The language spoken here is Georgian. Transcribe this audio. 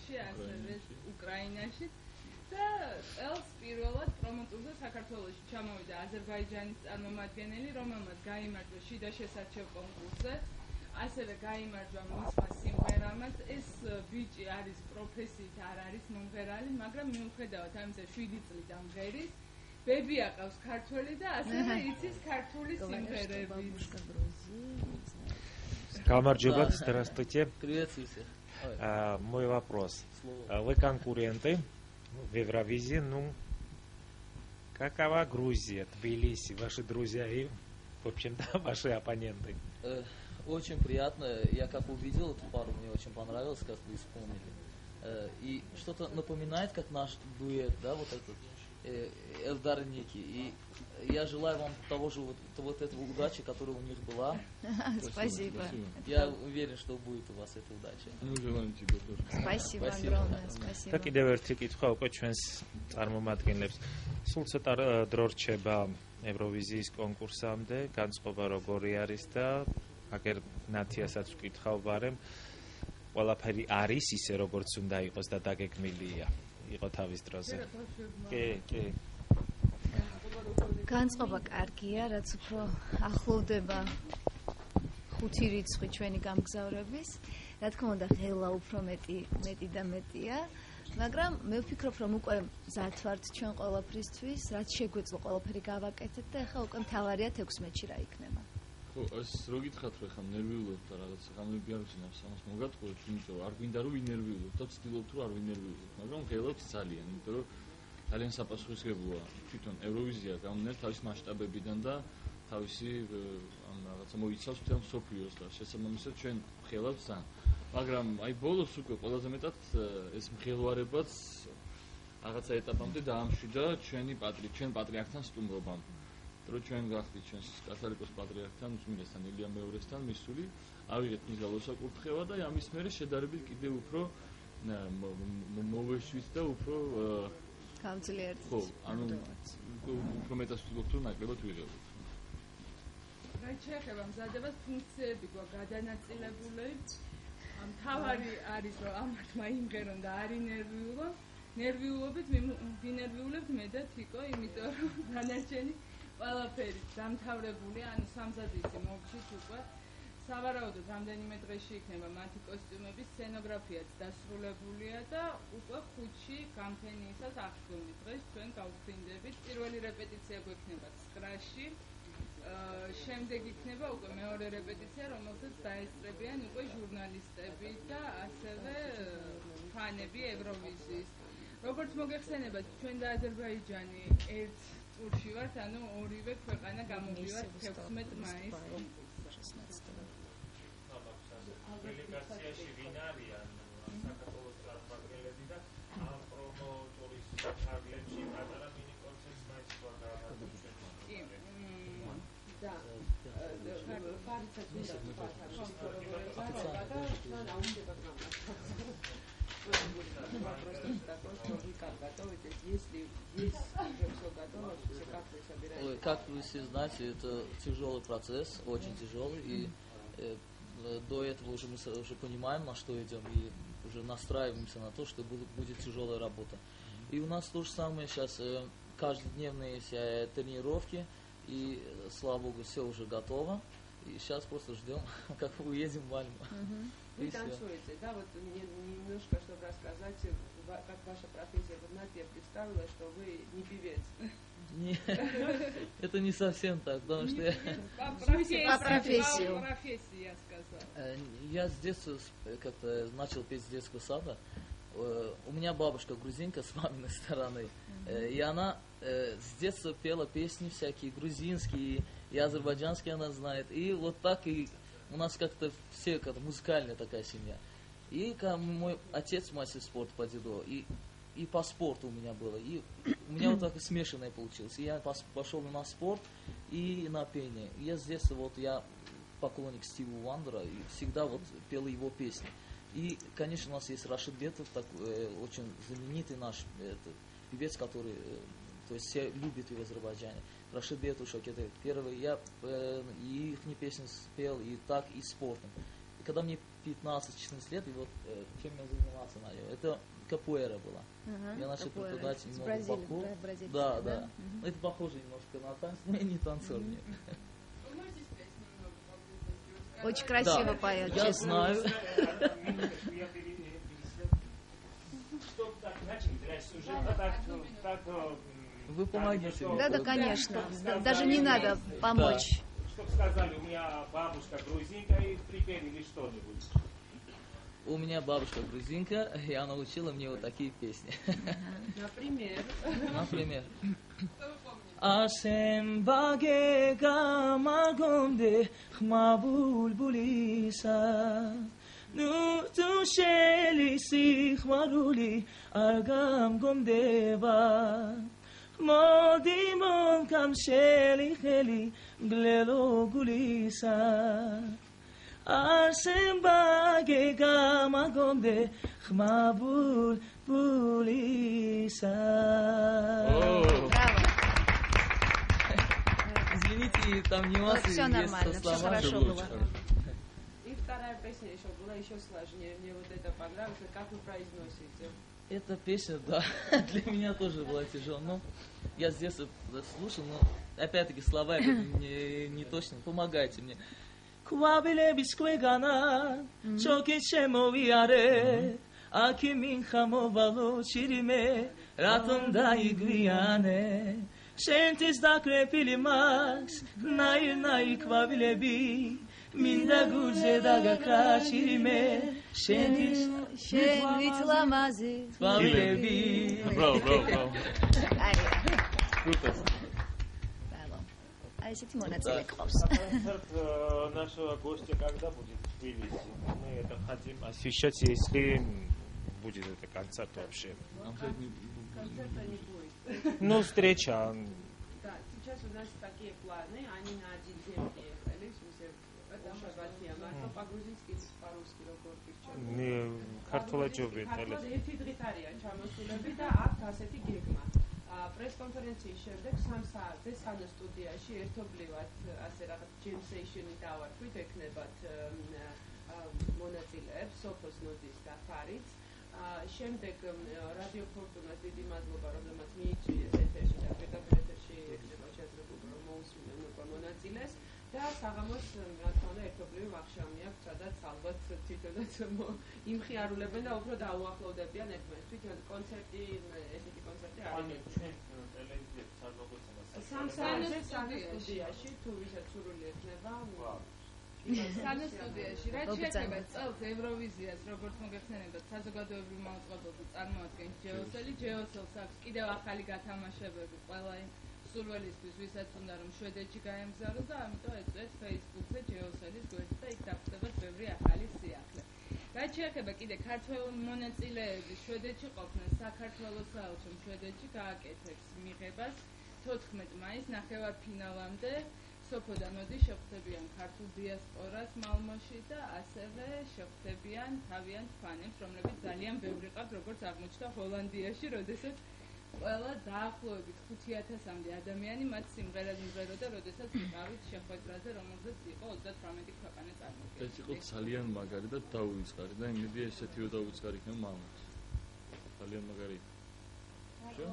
რუსეთში, ასევე უკრაინაში და წელს პირველად პრომოტურზე საქართველოში ჩამოვიდა აზერბაიჯანის წარმომადგენელი, რომელმაც გაიმარჯვა შიდა შესარჩევ კონკურსზე. ასევე გაიმარჯვა მისმა სიმღერამაც. ეს ბიჭი არის პროფესიით არ არის მომღერალი, მაგრამ მიუხედავად ამისა 7 წლიდან მღერის. ბები აკავს ქართველი და ასევე იცის ქართული სიმღერები. Камарджоба, здравствуйте. Приветствуйте. Мой вопрос. Вы конкуренты в Евровизии, какова Грузия, Тбилиси, ваши друзья и, в общем-то, ваши оппоненты? Очень приятно. Я как увидел эту пару, мне очень понравилось, как вы исполнили. И что-то напоминает, как наш дуэт, да, вот этот Эльдар Ники. И я желаю вам того же вот этого удачи, которая у них была. Спасибо. Я уверен, что будет у вас эта удача. Мы желаем тебе тоже. Спасибо огромное. Спасибо. და კიდევ ერთი კითხვა უკვე ჩვენს წარმომადგენლებს. სულ ცოტა დრო რჩება ევროვიზიის კონკურსამდე, განწყობა როგორი არის და აგერ ნათიასაც ვკითხავ ბარემ, ყველაფერი არის ისე როგორც უნდა იყოს და დაგეგმილია იყო თავის დროზე. კი. განწყობა კარგია, რაც უფრო ახლოვდება 5 რიცხვი ჩვენი გამგზავრების. რა თქმა უნდა, ღელა უფრო მეტი და მეტია, მაგრამ მე ვფიქრობ, რომ უკვე მზად ვართ ჩვენ ყველაფრისთვის, რაც შეგვეძლო ყველაფერი გავაკეთეთ და ახლა უკვე მთავარია 16-ში რა იქნება. ხო, ეს რო გითხრათ, რომ ხა ნერვიულობ და რაღაც გამები არ ვიცინავს, ამას მოგატყუებთ, იმიტომ რომ არ გვინდა რომ ვინერვიულობ და ვცდილობთ რომ არ ვინერვიულობ, მაგრამ ღელობთ ძალიან, იმიტომ რომ ძალიან საპასუხისმგებლოა თვითონ ევროვიზია გამონერთ თავის მასშტაბებიდან და თავისი ამ რაღაცა მოიცავს მთელ მსოფლიოს და შესაბამისად ჩვენ ღელავთ ძალიან. მაგრამ აი ბოლოს უკვე ყველაზე მეტად ეს მღელვარებაც რაღაცა ეტაპამდე დაამშვიდა ჩვენ პატრიარქთან სტუმრობამ. რომ ჩვენ გახდით ჩვენს კათოლიკოს პატრიარქთან, უწმინდესთან ილია მეორესთან მისული, ავიღეთ მის გალოსაკურთხევა და ამის მერე შედარებით კიდევ უფრო მოვეშვით და უფრო გამძლიერდით. ხო, ანუ უფრო მეტად ვცდილობთ რომ ნაკლებად ვიღებოთ. რაც შეეხება მზადებას, ფუნქციები გვაქვს გადანაწილებული. მთავარი არის რომ ამართმა იმღერონ და არ ინერვიულო. ნერვიულობით ვინერვიულებთ მე და თიკო, იმიტომ რომ დანარჩენი ყველაფერი დამთავრებული, ანუ სამზადისი მოვჩით უკვე. სავარაუდოდ რამდენიმე დღეში იქნება მათი კოსტიუმების სცენოგრაფიაც დასრულებულია და უკვე 5-ში გამთენიისას აღდგომის დღეს ჩვენ გავფრინდებით. პირველი რეპეტიცია გვექნება 9-ში. შემდეგ იქნება უკვე მეორე რეპეტიცია, რომელსაც დაესწრებიან უკვე ჟურნალისტები და ასევე ფანები ევროვიზიის. როგორც მოგეხსენებათ, ჩვენ და აზერბაიჯანი ერთ ტურში ვართ, ანუ ორივე ქვეყანა გამოვივართ 16 მაისს. ელეგაციაში ვინ არიან საქართველოს წარმომადგენლები და ამ პრომოტორის საფარგლებში პატარა მინი კონცერტს მაინც თქვა გააკეთებთ. კი. და ფარიცაც ვიდა Как вы все знаете, это тяжелый процесс, очень тяжелый, и до этого мы уже понимаем, на что идем, и уже настраиваемся на то, что будет тяжелая работа. И у нас то же самое сейчас, каждодневные все тренировки, и, слава богу, все уже готово. И сейчас просто ждем, как уедем в Мальму. Вы танцуете, да? Вот мне немножко, чтобы рассказать, как ваша профессия. Вот Надя представила, что вы не певец. Нет, это не совсем так, потому что по профессии, я сказала. Я с детства как-то начал петь с детского сада. У меня бабушка грузинка с маминой стороны, и она с детства пела песни всякие грузинские и азербайджанские она знает. И вот так и у нас как-то все как-то музыкальная такая семья. И мой отец мастер спорта по дзюдо, и по спорту у меня было. И у меня вот так смешанное получилось. И я пошел на спорт и на пение. И я с детства я поклонник Стива Уандера и всегда вот пел его песни. И, конечно, у нас есть Рашид Бетов, очень знаменитый наш певец, который, то есть все любят его в Азербайджане. Рашид Бетушек, это первый, я и их песни спел, и так, и спортом. И когда мне 15-14 лет, и вот чем я занимался на нее. Это капуэра была. Я начал преподавать немного Баку. Да, да. Это похоже немножко на танец, но я не танцор. Очень красиво поет, я знаю. Вы помогите. Да, конечно. Даже не надо помочь. Чтобы сказали, у меня бабушка грузинка, и припели что-нибудь. У меня бабушка грузинка, и она учила мне вот такие песни. Например. Ашем багега магонде хмабул булиса. Ну тушели сихмарули аргам гомдева. Модимон камшели хели глело гулиса. Ашем багега магонде хмабул булиса. Извините, там нюансы. Все нормально, все хорошо было. И вторая песня еще была еще сложнее. Мне вот это понравилось. Как вы произносите? Эта песня, да, для меня тоже была тяжелая. Но я с детства слушал, но опять-таки слова не точно. Помогайте мне. Квабиле бисквегана, чокечемо виаре, акимин хамовало чириме, ратонда игвиане. Шентис да крепили макс, наир квабилеби. Minda gurze daga kashirime Shen vitlamazit Твавлеби. Браво. Круто. Браво. А если ты монაწილე ყავს? Концерт нашего гостя когда будет в Тбилиси? Мы это хотим освещать, если будет это концерт вообще. Концерта не будет. Ну, встреча. Да, сейчас у нас такие планы, они на один день приехали, в смысле, это Шабатьяна, то по-грузински, по-русски, ქართულად ჯობია თელეს. ერთი დღით არიან ჩამოსულები და აქვთ ასეთი გეგმა. პრეს-კონფერენციის შემდეგ 3 საათზე სანსტუდიაში ერთობლივად ასე რაღაც ჯემ სეიშენი დავარქვით, ეკნებათ მონაწილეებს, სოფოს ნოდის და ფარიც. შემდეგ რადიო ფორტუნას დიდი მადლობა, რომელმაც მიიწვიეს ეთერში და ეთერში ეკნება შეძლებულ რომ მოусმინონ უკვე მონაწილეს და საღამოს რა თქმა უნდა ერთობლივი ვახშამი აქვს, სადაც ალბათ თვითონაც იმხიარულებენ და უფრო დაუახლოვდებიან ერთმანეთს. თვითონ კონცერტი, ესეთი კონცერტი არის. ტელევიზიაზე სანსტუდიაში სანსტუდიაში თუ ვისაც სურვილი ექნება, სანსტუდიაში რაც შეეხება წელს ევროვიზიას, როგორც მოგეხსენებათ, საზოგადოებრივ მაუწყებლობას წარმოადგენს ჯეოსელი. ჯეოსელს აქვს კიდევ ახალი გათამაშებები ყველა იმ სურვილისთვის, ვისაც უნდა რომ შვედეთში გაემგზავროს და ამიტომ ეწვევს Facebook-ზე ჯეოსელის გვერდს და იქ დაგხვდებათ ბევრი ახალი სიახლე. რაც შეეხება კიდე ქართველ მონაწილეების შვედეთში ყოფნას, საქართველოს საელჩომ შვედეთში გააკეთებს მიღებას 14 მაისს ნახევარფინალამდე. სოფო და ნოდი შეხვდებიან ქართულ დიასპორას მალმოში და ასევე შეხვდებიან თავიანთ ფანებს, რომლებიც ძალიან ბევრი ყავთ, როგორც აღმოჩნდა ჰოლანდიაში, როდესაც ყველა დაახლოებით 5000-მდე ადამიანი მათ სიმღერად იმღეროდა, როდესაც იყავით შეხვედრაზე, რომელზეც იყო 38 ქვეყანა წარმოდგენილი. ეს იყო ძალიან მაგარი და დაუვიწყარი და იმედი ესეთივე დაუვიწყარი იქნება მამაც. ძალიან მაგარი. Все.